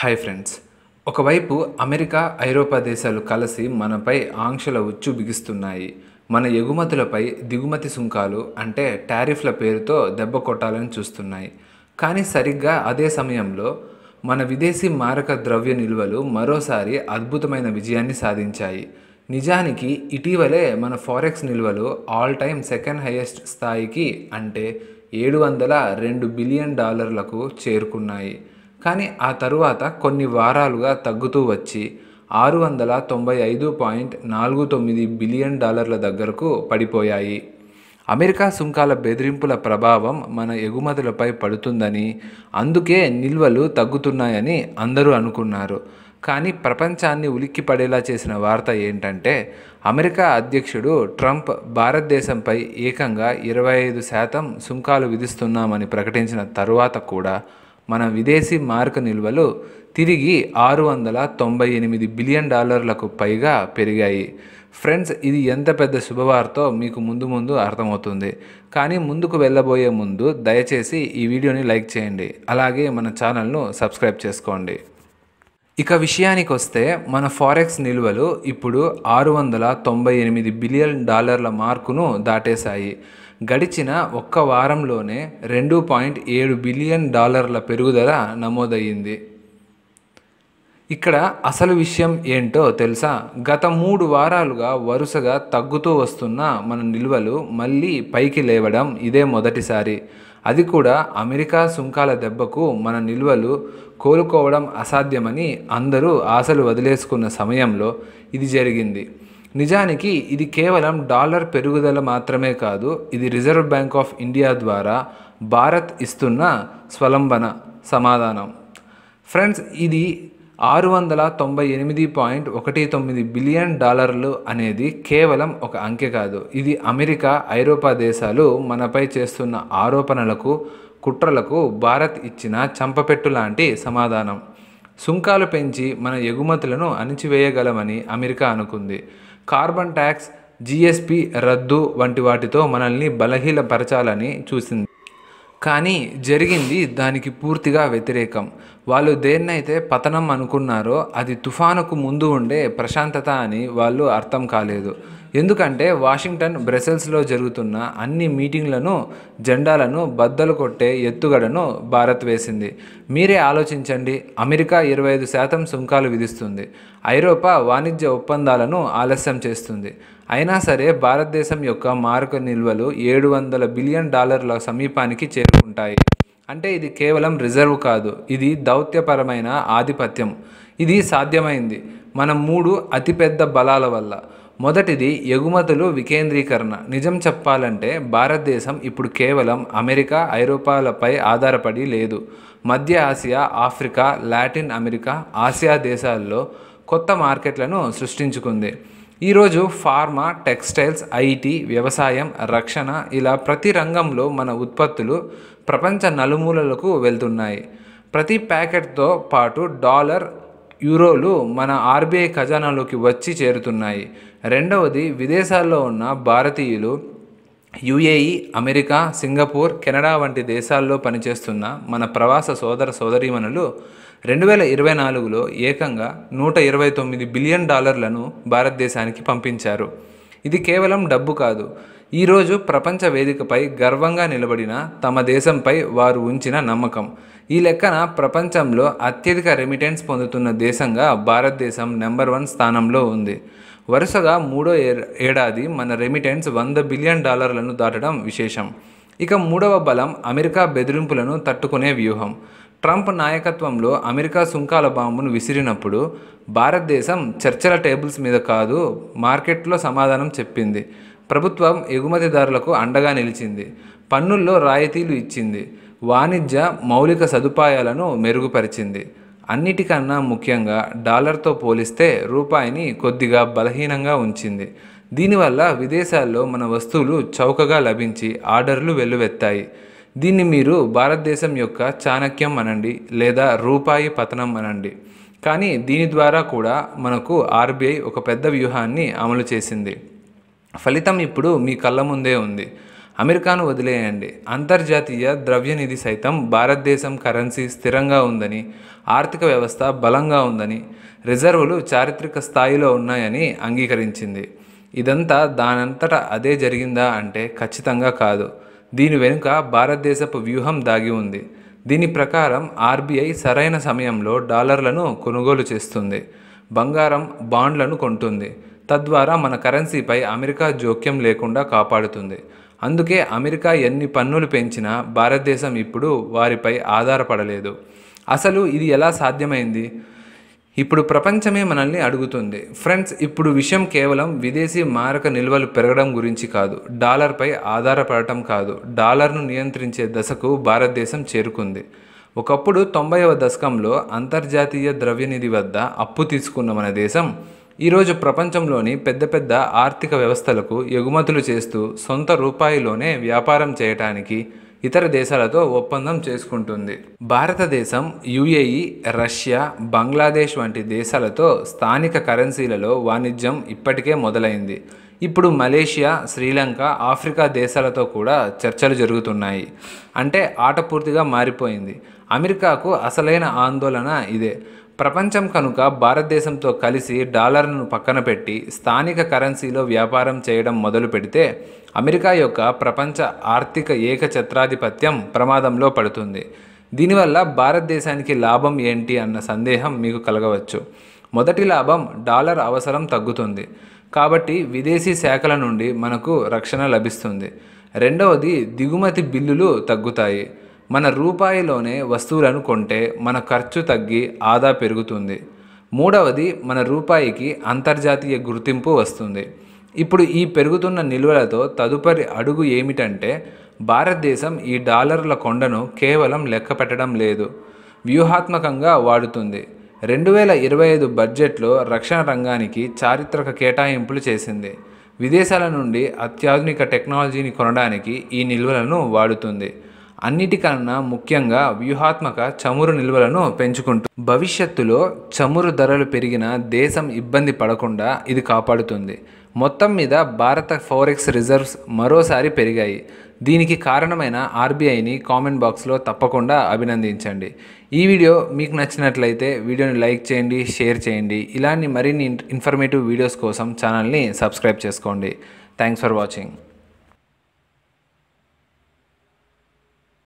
Hi friends. ఒకవైపు America, ఐరోపా దేశాలు కలిసి మనపై ఆంక్షల ఉచ్చు బిగిస్తున్నాయి. మన ఎగుమతులపై దిగుమతి సుంకాలు అంటే టారిఫ్ల పేరుతో దెబ్బ కొట్టాలని చూస్తున్నాయి. కానీ సరిగ్గా అదే సమయంలో మన విదేశీ మారక ద్రవ్య నిల్వలు మరోసారి అద్భుతమైన విజయాన్ని సాధించాయి. నిజానికి ఇటీవలే మన ఫారెక్స్ నిల్వలు ఆల్ టైమ్ సెకండ్ హైయెస్ట్ స్థాయికి అంటే $702 బిలియన్ చేరుకున్నాయి. కానీ ఆ తరువాత కొన్ని వారాలుగా తగ్గుతూ వచ్చి $695.49 బిలియన్ దగ్గరకు పడిపోయాయి. అమెరికా సుంకాల బెదిరింపుల ప్రభావం మన ఎగుమతులపై పడుతుందని, అందుకే నిల్వలు తగ్గుతున్నాయని అందరూ అనుకున్నారు. కానీ ప్రపంచాన్ని ఉలిక్కిపడేలా చేసిన వార్త ఏంటంటే, అమెరికా అధ్యక్షుడు ట్రంప్ భారతదేశంపై ఏకంగా 25% సుంకాలు విధిస్తున్నామని ప్రకటించిన తరువాత కూడా మన విదేశీ మారక నిల్వలు తిరిగి $698 బిలియన్ పైగా పెరిగాయి. ఫ్రెండ్స్, ఇది ఎంత పెద్ద శుభవార్తో మీకు ముందు అర్థమవుతుంది. కానీ ముందుకు వెళ్ళబోయే ముందు దయచేసి ఈ వీడియోని లైక్ చేయండి, అలాగే మన ఛానల్ను సబ్స్క్రైబ్ చేసుకోండి. ఇక విషయానికి వస్తే మన ఫారెక్స్ నిల్వలు ఇప్పుడు $698 బిలియన్ మార్కును దాటేశాయి. గడిచిన ఒక్క వారంలోనే $2.7 బిలియన్ పెరుగుదల నమోదయ్యింది. ఇక్కడ అసలు విషయం ఏంటో తెలుసా? గత 3 వారాలుగా వరుసగా తగ్గుతూ వస్తున్న మన నిల్వలు మళ్ళీ పైకి లేవడం ఇదే మొదటిసారి. అది కూడా అమెరికా సుంకాల దెబ్బకు మన నిల్వలు కోలుకోవడం అసాధ్యమని అందరూ ఆశలు వదిలేసుకున్న సమయంలో ఇది జరిగింది. నిజానికి ఇది కేవలం డాలర్ పెరుగుదల మాత్రమే కాదు, ఇది రిజర్వ్ బ్యాంక్ ఆఫ్ ఇండియా ద్వారా భారత్ ఇస్తున్న స్వలంబన సమాధానం. ఫ్రెండ్స్, ఇది $698.19 బిలియన్ అనేది కేవలం ఒక అంకె కాదు. ఇది అమెరికా, ఐరోపా దేశాలు మనపై చేస్తున్న ఆరోపణలకు, కుట్రలకు భారత్ ఇచ్చిన చంపపెట్టు లాంటి సమాధానం. సుంకాలు పెంచి మన ఎగుమతులను అణిచివేయగలమని అమెరికా అనుకుంది. కార్బన్ ట్యాక్స్, జిఎస్పి రద్దు వంటి వాటితో మనల్ని బలహీనపరచాలని చూసింది. కానీ జరిగింది దానికి పూర్తిగా వ్యతిరేకం. వాళ్ళు దేన్నైతే పతనం అనుకున్నారో అది తుఫానుకు ముందు ఉండే ప్రశాంతత అని వాళ్ళు అర్థం కాలేదు. ఎందుకంటే వాషింగ్టన్, బ్రసెల్స్లో జరుగుతున్న అన్ని మీటింగ్లను, జెండాలను బద్దలు కొట్టే ఎత్తుగడను భారత్ వేసింది. మీరే ఆలోచించండి. అమెరికా 25% సుంకాలు విధిస్తుంది. ఐరోపా వాణిజ్య ఒప్పందాలను ఆలస్యం చేస్తుంది. అయినా సరే భారతదేశం యొక్క మారక నిల్వలు $700 బిలియన్ సమీపానికి చేరుకుంటాయి. అంటే ఇది కేవలం రిజర్వ్ కాదు, ఇది దౌత్యపరమైన ఆధిపత్యం. ఇది సాధ్యమైంది మన 3 అతిపెద్ద బలాల వల్ల. మొదటిది ఎగుమతులు వికేంద్రీకరణ. నిజం చెప్పాలంటే భారతదేశం ఇప్పుడు కేవలం అమెరికా, ఐరోపాలపై ఆధారపడి లేదు. మధ్య Asia, Africa, Latin America, Asia దేశాల్లో కొత్త మార్కెట్లను సృష్టించుకుంది. ఈరోజు ఫార్మా, టెక్స్టైల్స్, ఐటీ, వ్యవసాయం, రక్షణ ఇలా ప్రతి రంగంలో మన ఉత్పత్తులు ప్రపంచ నలుమూలలకు వెళ్తున్నాయి. ప్రతి ప్యాకెట్తో పాటు డాలర్, యూరోలు మన ఆర్బీఐ ఖజానాలోకి వచ్చి చేరుతున్నాయి. రెండవది, విదేశాల్లో ఉన్న భారతీయులు యుఏఈ, అమెరికా, సింగపూర్, కెనడా వంటి దేశాల్లో పనిచేస్తున్న మన ప్రవాస సోదర సోదరీమణులు 2024లో ఏకంగా $129 బిలియన్ భారతదేశానికి పంపించారు. ఇది కేవలం డబ్బు కాదు, ఈరోజు ప్రపంచ వేదికపై గర్వంగా నిలబడిన తమ దేశంపై వారు ఉంచిన నమ్మకం. ఈ లెక్కన ప్రపంచంలో అత్యధిక రెమిటెన్స్ పొందుతున్న దేశంగా భారతదేశం నెంబర్ 1 స్థానంలో ఉంది. వరుసగా 3వ ఏడాది మన రెమిటెన్స్ $100 బిలియన్ దాటడం విశేషం. ఇక 3వ బలం అమెరికా బెదిరింపులను తట్టుకునే వ్యూహం. ట్రంప్ నాయకత్వంలో అమెరికా సుంకాల బాంబును విసిరినప్పుడు భారతదేశం చర్చల టేబుల్స్ మీద కాదు, మార్కెట్లో సమాధానం చెప్పింది. ప్రభుత్వం ఎగుమతిదారులకు అండగా నిలిచింది, పన్నుల్లో రాయితీలు ఇచ్చింది, వాణిజ్య మౌలిక సదుపాయాలను మెరుగుపరిచింది. అన్నిటికన్నా ముఖ్యంగా డాలర్తో పోలిస్తే రూపాయిని కొద్దిగా బలహీనంగా ఉంచింది. దీనివల్ల విదేశాల్లో మన వస్తువులు చౌకగా లభించి ఆర్డర్లు వెల్లువెత్తాయి. దీన్ని మీరు భారతదేశం యొక్క చాణక్యం అనండి, లేదా రూపాయి పతనం అనండి. కానీ దీని ద్వారా కూడా మనకు ఆర్బీఐ ఒక పెద్ద వ్యూహాన్ని అమలు చేసింది. ఫలితం ఇప్పుడు మీ కళ్ళ ముందే ఉంది. అమెరికాను వదిలేయండి, అంతర్జాతీయ ద్రవ్యనిధి సైతం భారతదేశం కరెన్సీ స్థిరంగా ఉందని, ఆర్థిక వ్యవస్థ బలంగా ఉందని, రిజర్వులు చారిత్రక స్థాయిలో ఉన్నాయని అంగీకరించింది. ఇదంతా దానంతటా అదే జరిగిందా అంటే ఖచ్చితంగా కాదు. దీని వెనుక భారతదేశపు వ్యూహం దాగి ఉంది. దీని ప్రకారం ఆర్బీఐ సరైన సమయంలో డాలర్లను కొనుగోలు చేస్తుంది, బంగారం, బాండ్లను కొంటుంది. తద్వారా మన కరెన్సీపై అమెరికా జోక్యం లేకుండా కాపాడుతుంది. అందుకే అమెరికా ఎన్ని పన్నులు పెంచినా భారతదేశం ఇప్పుడు వారిపై ఆధారపడలేదు. అసలు ఇది ఎలా సాధ్యమైంది? ఇప్పుడు ప్రపంచమే మనల్ని అడుగుతుంది. ఫ్రెండ్స్, ఇప్పుడు విషయం కేవలం విదేశీ మారక నిల్వలు పెరగడం గురించి కాదు, డాలర్పై ఆధారపడటం కాదు, డాలర్ను నియంత్రించే దశకు భారతదేశం చేరుకుంది. ఒకప్పుడు 90వ దశకంలో అంతర్జాతీయ ద్రవ్యనిధి వద్ద అప్పు తీసుకున్న మన దేశం ఈరోజు ప్రపంచంలోని పెద్ద పెద్ద ఆర్థిక వ్యవస్థలకు ఎగుమతులు చేస్తూ సొంత రూపాయిలోనే వ్యాపారం చేయటానికి ఇతర దేశాలతో ఒప్పందం చేసుకుంటుంది. భారతదేశం యుఏఈ, రష్యా, బంగ్లాదేశ్ వంటి దేశాలతో స్థానిక కరెన్సీలలో వాణిజ్యం ఇప్పటికే మొదలైంది. ఇప్పుడు మలేషియా, శ్రీలంక, ఆఫ్రికా దేశాలతో కూడా చర్చలు జరుగుతున్నాయి. అంటే ఆట పూర్తిగా మారిపోయింది. అమెరికాకు అసలైన ఆందోళన ఇదే. ప్రపంచం కనుక భారతదేశంతో కలిసి డాలర్ను పక్కన పెట్టి స్థానిక కరెన్సీలో వ్యాపారం చేయడం మొదలు పెడితే అమెరికా యొక్క ప్రపంచ ఆర్థిక ఏకఛత్రాధిపత్యం ప్రమాదంలో పడుతుంది. దీనివల్ల భారతదేశానికి లాభం ఏంటి అన్న సందేహం మీకు కలగవచ్చు. మొదటి లాభం, డాలర్ అవసరం తగ్గుతుంది కాబట్టి విదేశీ శాఖల నుండి మనకు రక్షణ లభిస్తుంది. రెండవది, దిగుమతి బిల్లులు తగ్గుతాయి. మన రూపాయిలోనే వస్తువులను కొంటే మన ఖర్చు తగ్గి ఆదా పెరుగుతుంది. మూడవది, మన రూపాయికి అంతర్జాతీయ గుర్తింపు వస్తుంది. ఇప్పుడు ఈ పెరుగుతున్న నిల్వలతో తదుపరి అడుగు ఏమిటంటే భారతదేశం ఈ డాలర్ల కొండను కేవలం లెక్క పెట్టడం లేదు, వ్యూహాత్మకంగా వాడుతుంది. 2025 బడ్జెట్లో రక్షణ రంగానికి చారిత్రక కేటాయింపులు చేసింది. విదేశాల నుండి అత్యాధునిక టెక్నాలజీని కొనడానికి ఈ నిల్వలను వాడుతుంది. అన్నిటికన్నా ముఖ్యంగా వ్యూహాత్మక చమురు నిల్వలను పెంచుకుంటుంది. భవిష్యత్తులో చమురు ధరలు పెరిగినా దేశం ఇబ్బంది పడకుండా ఇది కాపాడుతుంది. మొత్తం మీద భారత ఫారెక్స్ రిజర్వ్స్ మరోసారి పెరిగాయి. దీనికి కారణమైన ఆర్బీఐని కామెంట్ బాక్స్లో తప్పకుండా అభినందించండి. ఈ వీడియో మీకు నచ్చినట్లయితే వీడియోని లైక్ చేయండి, షేర్ చేయండి. ఇలాంటి మరిన్ని ఇన్ఫర్మేటివ్ వీడియోస్ కోసం ఛానల్ని సబ్స్క్రైబ్ చేసుకోండి. Thanks for watching.